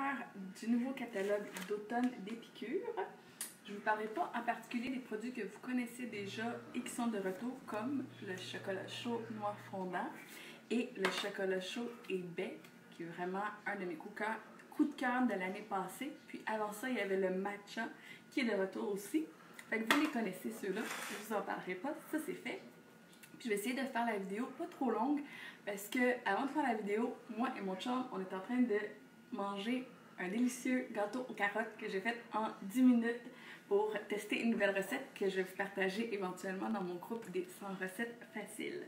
faire du nouveau catalogue d'automne d'Épicure. Je ne vous parlerai pas en particulier des produits que vous connaissez déjà et qui sont de retour, comme le chocolat chaud noir fondant et le chocolat chaud et baie, qui est vraiment un de mes coups de cœur de l'année passée. Puis avant ça, il y avait le matcha, qui est de retour aussi. Fait que vous les connaissez ceux-là, je ne vous en parlerai pas, ça c'est fait. Puis je vais essayer de faire la vidéo pas trop longue, parce que avant de faire la vidéo, moi et mon chum, on est en train de manger un délicieux gâteau aux carottes que j'ai fait en 10 minutes pour tester une nouvelle recette que je vais vous partager éventuellement dans mon groupe des 100 recettes faciles.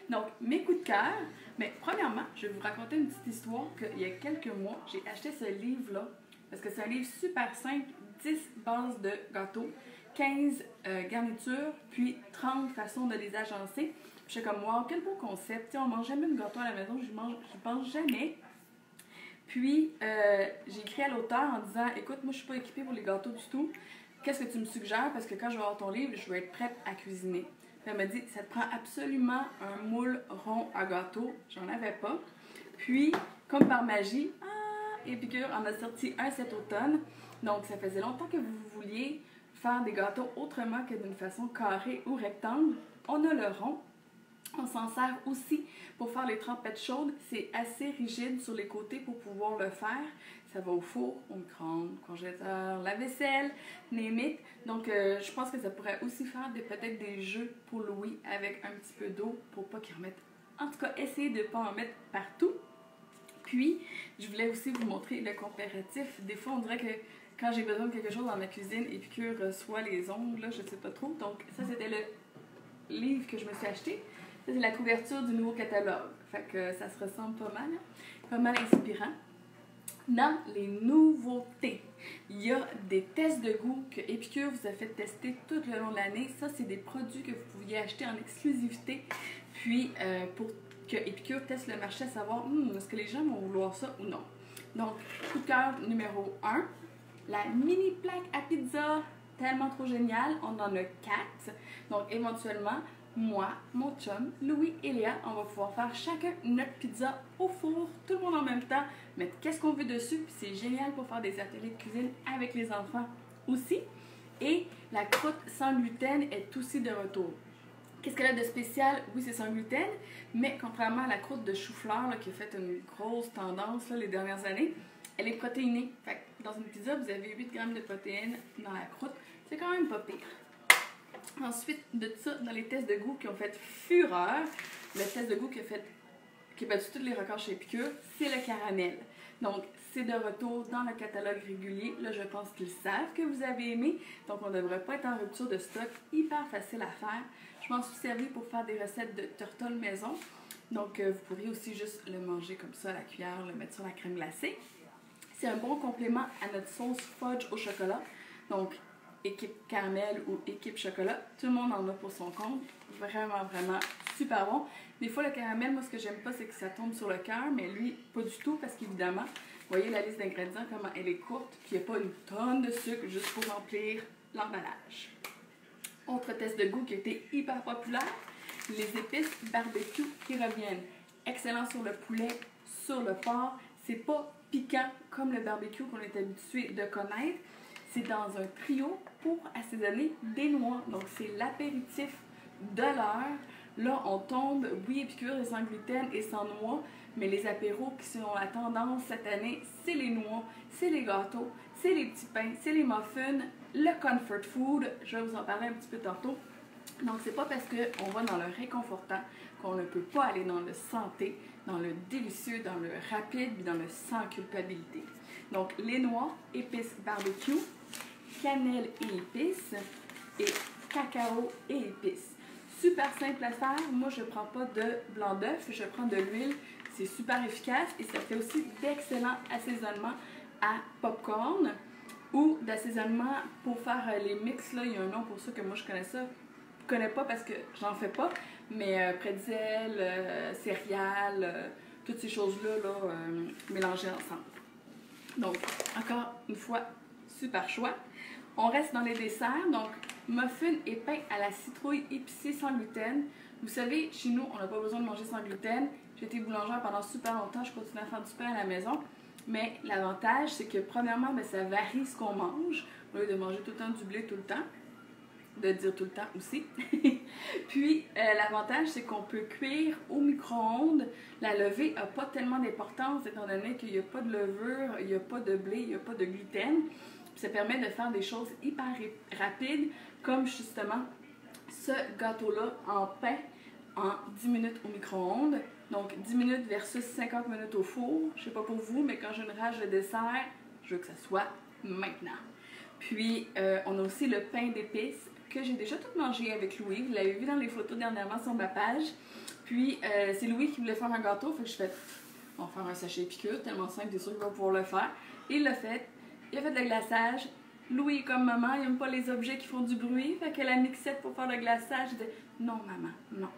Donc, mes coups de cœur, mais premièrement, je vais vous raconter une petite histoire qu'il y a quelques mois, j'ai acheté ce livre-là, parce que c'est un livre super simple, 10 bases de gâteaux, 15 garnitures, puis 30 façons de les agencer. Je suis comme, wow, quel beau concept. T'sais, on mange jamais de gâteau à la maison, je pense jamais. Puis, j'ai écrit à l'auteur en disant, écoute, moi, je suis pas équipée pour les gâteaux du tout. Qu'est-ce que tu me suggères? Parce que quand je vais avoir ton livre, je vais être prête à cuisiner. Puis elle m'a dit, ça te prend absolument un moule rond à gâteau. J'en avais pas. Puis, comme par magie, Épicure en a sorti un cet automne. Donc, ça faisait longtemps que vous vouliez faire des gâteaux autrement que d'une façon carrée ou rectangle. On a le rond. On s'en sert aussi pour faire les trempettes chaudes. C'est assez rigide sur les côtés pour pouvoir le faire. Ça va au four, au micro-ondes, congélateur, lave-vaisselle, name it. Donc, je pense que ça pourrait aussi faire peut-être des jeux pour Louis avec un petit peu d'eau pour pas qu'il remette. En tout cas, essayez de ne pas en mettre partout. Puis, je voulais aussi vous montrer le comparatif. Des fois, on dirait que quand j'ai besoin de quelque chose dans ma cuisine, Épicure reçoit les ongles, là, je ne sais pas trop. Donc, ça, c'était le livre que je me suis acheté. Ça, c'est la couverture du nouveau catalogue. Fait que ça se ressemble pas mal inspirant. Dans les nouveautés, il y a des tests de goût que Épicure vous a fait tester tout le long de l'année. Ça, c'est des produits que vous pouviez acheter en exclusivité. Puis, pour que Épicure teste le marché, à savoir, est-ce que les gens vont vouloir ça ou non. Donc, coup de cœur numéro 1, la mini plaque à pizza, tellement trop génial. On en a 4. Donc, éventuellement, moi, mon chum, Louis et Léa, on va pouvoir faire chacun notre pizza au four, tout le monde en même temps, mettre qu'est-ce qu'on veut dessus, puis c'est génial pour faire des ateliers de cuisine avec les enfants aussi. Et la croûte sans gluten est aussi de retour. Qu'est-ce qu'elle a de spécial? Oui, c'est sans gluten, mais contrairement à la croûte de chou-fleur qui a fait une grosse tendance là, les dernières années, elle est protéinée. Fait que dans une pizza, vous avez 8 grammes de protéines dans la croûte. C'est quand même pas pire. Ensuite de ça, dans les tests de goût qui ont fait fureur, le test de goût qui a battu tous les records chez Épicure, c'est le caramel. Donc, c'est de retour dans le catalogue régulier. Là, je pense qu'ils savent que vous avez aimé, donc on ne devrait pas être en rupture de stock. Hyper facile à faire. Je m'en suis servi pour faire des recettes de turtle maison. Donc, vous pourriez aussi juste le manger comme ça à la cuillère, le mettre sur la crème glacée. C'est un bon complément à notre sauce fudge au chocolat. Donc, équipe caramel ou équipe chocolat, tout le monde en a pour son compte. Vraiment, vraiment super bon. Des fois, le caramel, moi, ce que j'aime pas, c'est que ça tombe sur le cœur, mais lui, pas du tout, parce qu'évidemment, vous voyez la liste d'ingrédients, comment elle est courte, puis il n'y a pas une tonne de sucre juste pour remplir l'emballage. Autre test de goût qui a été hyper populaire, les épices barbecue qui reviennent. Excellent sur le poulet, sur le porc. C'est pas piquant comme le barbecue qu'on est habitué de connaître. C'est dans un trio pour assaisonner des noix. Donc, c'est l'apéritif de l'heure. Là, on tombe, oui, Épicure et sans gluten et sans noix, mais les apéros qui sont la tendance cette année, c'est les noix, c'est les gâteaux, c'est les petits pains, c'est les muffins, le comfort food. Je vais vous en parler un petit peu tantôt. Donc, c'est pas parce qu'on va dans le réconfortant qu'on ne peut pas aller dans le santé, dans le délicieux, dans le rapide, puis dans le sans culpabilité. Donc, les noix, épices barbecue, cannelle et épices, et cacao et épices. Super simple à faire. Moi, je ne prends pas de blanc d'œuf, je prends de l'huile. C'est super efficace et ça fait aussi d'excellents assaisonnements à popcorn ou d'assaisonnement pour faire les mix. Là, il y a un nom pour ça que moi, je connais ça. Je connais pas parce que j'en fais pas, mais pretzel, céréales, toutes ces choses-là mélangées ensemble. Donc, encore une fois, super choix. On reste dans les desserts, donc muffins et pain à la citrouille épicée sans gluten. Vous savez, chez nous, on n'a pas besoin de manger sans gluten. J'ai été boulangère pendant super longtemps, je continue à faire du pain à la maison. Mais l'avantage, c'est que premièrement, ben, ça varie ce qu'on mange, au lieu de manger tout le temps du blé tout le temps, de dire tout le temps aussi. Puis, l'avantage, c'est qu'on peut cuire au micro-ondes. La levée n'a pas tellement d'importance, étant donné qu'il n'y a pas de levure, il n'y a pas de blé, il n'y a pas de gluten. Puis ça permet de faire des choses hyper rapides, comme justement ce gâteau-là en pain en 10 minutes au micro-ondes. Donc 10 minutes versus 50 minutes au four. Je sais pas pour vous, mais quand j'ai une rage de dessert, je veux que ça soit maintenant. Puis on a aussi le pain d'épices que j'ai déjà tout mangé avec Louis. Vous l'avez vu dans les photos dernièrement sur ma page. Puis c'est Louis qui voulait faire un gâteau, fait que je fais on va faire un sachet épicure, tellement simple, t'es sûr qu'il va pouvoir le faire. Il l'a fait. Il a fait le glaçage. Louis, comme maman, il n'aime pas les objets qui font du bruit. Fait qu'elle a mixette pour faire le glaçage. Je dis non, maman, non.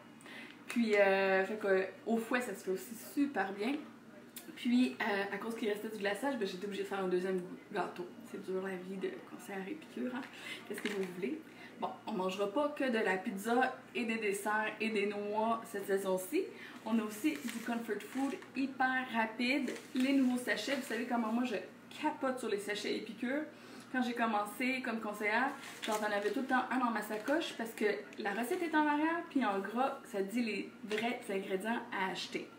Puis, fait que, au fouet, ça se fait aussi super bien. Puis, à cause qu'il restait du glaçage, ben, j'étais obligée de faire un deuxième gâteau. C'est dur la vie de concert et piqûre, hein? Qu'est-ce que vous voulez? Bon, on ne mangera pas que de la pizza et des desserts et des noix cette saison-ci. On a aussi du comfort food hyper rapide. Les nouveaux sachets, vous savez comment moi je capote sur les sachets épicure. Quand j'ai commencé comme conseillère, j'en avais tout le temps un dans ma sacoche parce que la recette est en arrière, puis en gras, ça dit les vrais ingrédients à acheter.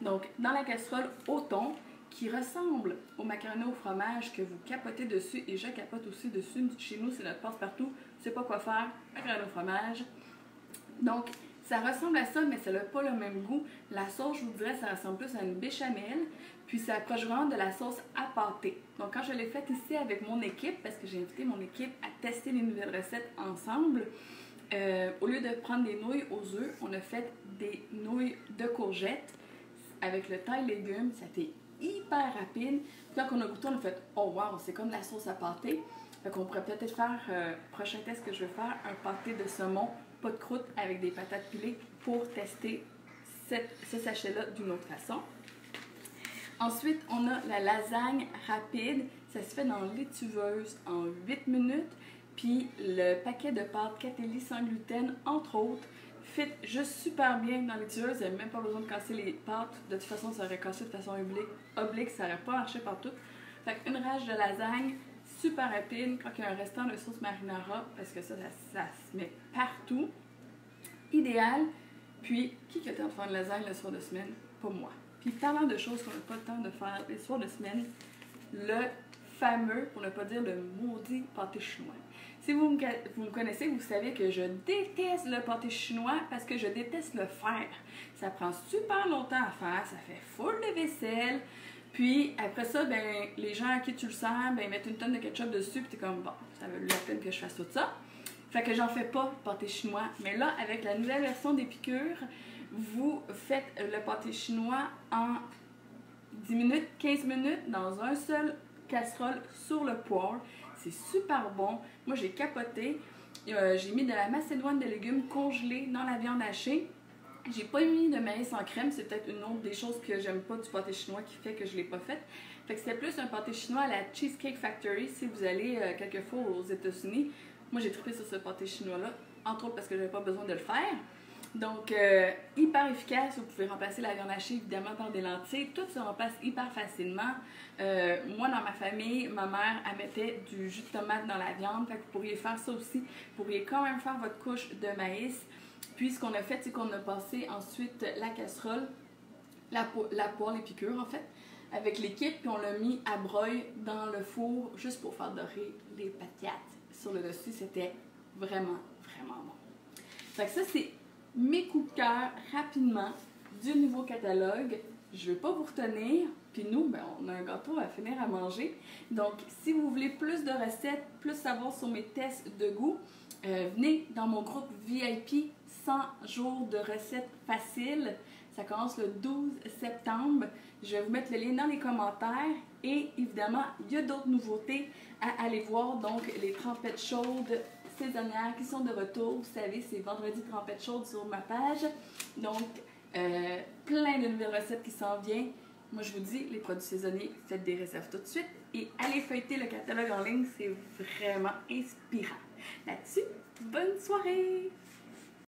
Donc, dans la casserole au thon, qui ressemble au macaroni au fromage que vous capotez dessus, et je capote aussi dessus. Chez nous, c'est notre passe-partout. Je sais pas quoi faire, macaroni au fromage. Donc, ça ressemble à ça, mais ça n'a pas le même goût. La sauce, je vous dirais, ça ressemble plus à une béchamel. Puis ça approche vraiment de la sauce à pâté. Donc quand je l'ai faite ici avec mon équipe, parce que j'ai invité mon équipe à tester les nouvelles recettes ensemble, au lieu de prendre des nouilles aux œufs, on a fait des nouilles de courgettes avec le thym et légumes. Ça a été hyper rapide. Puis quand on a goûté, on a fait « Oh wow, c'est comme de la sauce à pâté ». Fait qu'on pourrait peut-être faire, prochain test que je vais faire, un pâté de saumon, pas de croûte avec des patates pilées pour tester ce sachet-là d'une autre façon. Ensuite, on a la lasagne rapide. Ça se fait dans l'étuveuse en 8 minutes. Puis le paquet de pâtes Catelli sans gluten, entre autres, fit juste super bien dans l'étuveuse. Vous n'avez même pas besoin de casser les pâtes. De toute façon, ça aurait cassé de façon oblique. Ça n'aurait pas marché partout. Fait qu'une rage de lasagne, super rapide. Quand il y a un restant de sauce marinara, parce que ça se met partout. Idéal. Puis, qui a le temps de faire une lasagne le soir de semaine? Pas moi. Puis parlant de choses qu'on n'a pas le temps de faire les soirs de semaine, le fameux, pour ne pas dire le maudit pâté chinois. Si vous me connaissez, vous savez que je déteste le pâté chinois parce que je déteste le faire. Ça prend super longtemps à faire, ça fait full de vaisselle. Puis après ça, ben, les gens à qui tu le sers, ben, ils mettent une tonne de ketchup dessus, puis t'es comme, bon, ça vaut la peine que je fasse tout ça. Fait que j'en fais pas pâté chinois. Mais là, avec la nouvelle version d'épicure, vous faites le pâté chinois en 10 minutes, 15 minutes dans un seul casserole sur le poêle. C'est super bon. Moi, j'ai capoté. J'ai mis de la macédoine de légumes congelés dans la viande hachée. J'ai pas mis de maïs en crème. C'est peut-être une autre des choses que j'aime pas du pâté chinois qui fait que je l'ai pas fait. Fait que c'était plus un pâté chinois à la Cheesecake Factory si vous allez quelquefois aux États-Unis. Moi, j'ai trippé sur ce pâté chinois-là, entre autres parce que j'avais pas besoin de le faire. Donc, hyper efficace. Vous pouvez remplacer la viande hachée, évidemment, par des lentilles. Tout se remplace hyper facilement. Moi, dans ma famille, ma mère, elle mettait du jus de tomate dans la viande. Fait que vous pourriez faire ça aussi. Vous pourriez quand même faire votre couche de maïs. Puis, ce qu'on a fait, c'est qu'on a passé ensuite la casserole, la poêle épicure, en fait, avec l'équipe. Puis, on l'a mis à broil dans le four, juste pour faire dorer les patates sur le dessus. C'était vraiment, vraiment bon. Fait que ça, c'est mes coups de cœur rapidement du nouveau catalogue. Je ne vais pas vous retenir. Puis nous, ben, on a un gâteau à finir à manger. Donc, si vous voulez plus de recettes, plus savoir sur mes tests de goût, venez dans mon groupe VIP 100 jours de recettes faciles. Ça commence le 12 septembre. Je vais vous mettre le lien dans les commentaires. Et évidemment, il y a d'autres nouveautés à aller voir. Donc, les trempettes chaudes saisonnières qui sont de retour. Vous savez, c'est vendredi trempette chaude sur ma page. Donc, plein de nouvelles recettes qui s'en viennent. Moi, je vous dis, les produits saisonniers, faites des réserves tout de suite. Et allez feuilleter le catalogue en ligne, c'est vraiment inspirant. Là-dessus, bonne soirée!